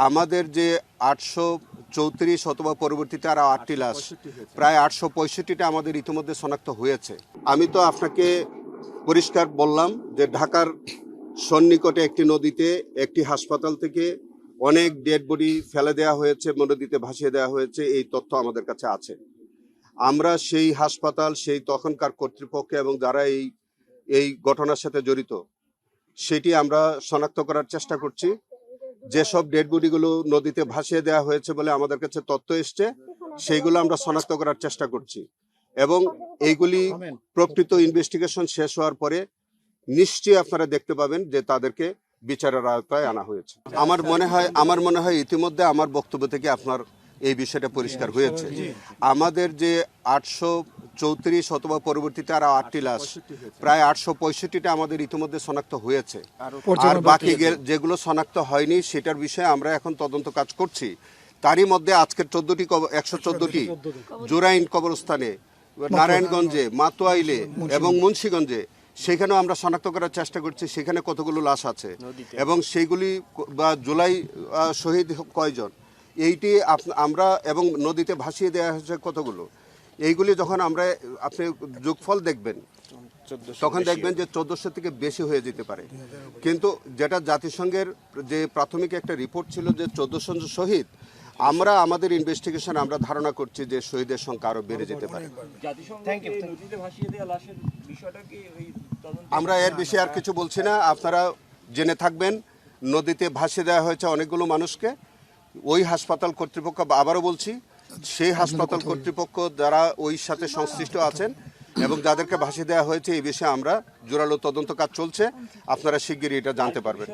আমাদের যে 834 অথবা পরবর্তীতে আরও 8টি লাশ, প্রায় 865টা আমাদের ইতিমধ্যে শনাক্ত হয়েছে। আমি তো আপনাকে পরিষ্কার বললাম যে ঢাকার সন্নিকটে একটি নদীতে একটি হাসপাতাল থেকে অনেক ডেড বডি ফেলে দেওয়া হয়েছে, নদীতে ভাসিয়ে দেওয়া হয়েছে, এই তথ্য আমাদের কাছে আছে। আমরা সেই হাসপাতাল, সেই তখনকার কর্তৃপক্ষ এবং যারা এই ঘটনার সাথে জড়িত সেটি আমরা শনাক্ত করার চেষ্টা করছি। যেসব ডেড বডিগুলো নদীতে ভাসিয়ে দেওয়া হয়েছে বলে আমাদের কাছে তথ্য এসছে, সেইগুলো আমরা শনাক্ত করার চেষ্টা করছি এবং এইগুলি প্রকৃত ইনভেস্টিগেশন শেষ হওয়ার পরে নিশ্চয়ই আপনারা দেখতে পাবেন যে তাদেরকে বিচারের আওতায় আনা হয়েছে। আমার মনে হয় ইতিমধ্যে আমার বক্তব্য থেকে আপনার এই বিষয়টা পরিষ্কার হয়েছে। আমাদের যে 834 অথবা পরবর্তীতে আরও 8টি লাশ, প্রায় 865টা আমাদের ইতিমধ্যে শনাক্ত হয়েছে। আর বাকি যেগুলো শনাক্ত হয়নি সেটার বিষয়ে আমরা এখন তদন্ত কাজ করছি। তারই মধ্যে আজকের 114টি জোরাইন কবরস্থানে, নারায়ণগঞ্জে, মাতোয়াইলে এবং মুন্সিগঞ্জে, সেখানেও আমরা শনাক্ত করার চেষ্টা করছি সেখানে কতগুলো লাশ আছে এবং সেইগুলি বা জুলাই শহীদ কয়জন, এইটি আমরা এবং নদীতে ভাসিয়ে দেওয়া হয়েছে কতগুলো, এইগুলি যখন আপনি যোগফল দেখবেন তখন দেখবেন যে 1400 থেকে বেশি হয়ে যেতে পারে। কিন্তু যেটা জাতিসংঘের যে প্রাথমিক একটা রিপোর্ট ছিল যে 1400 শহীদ, আমাদের ইনভেস্টিগেশন আমরা ধারণা করছি যে শহীদের সংখ্যা আরো বেড়ে যেতে পারে। আমরা এর বিষয়ে আর কিছু বলছি না, আপনারা জেনে থাকবেন। নদীতে ভাসিয়ে দেওয়া হয়েছে অনেকগুলো মানুষকে। ওই হাসপাতাল কর্তৃপক্ষ, আবারও বলছি, সেই হাসপাতাল কর্তৃপক্ষ যারা ওই সাথে সংশ্লিষ্ট আছেন এবং যাদেরকে ভাসিয়ে দেওয়া হয়েছে এই বিষয়ে আমরা জোরালো তদন্ত কাজ চলছে। আপনারা শিগগিরই এটা জানতে পারবেন।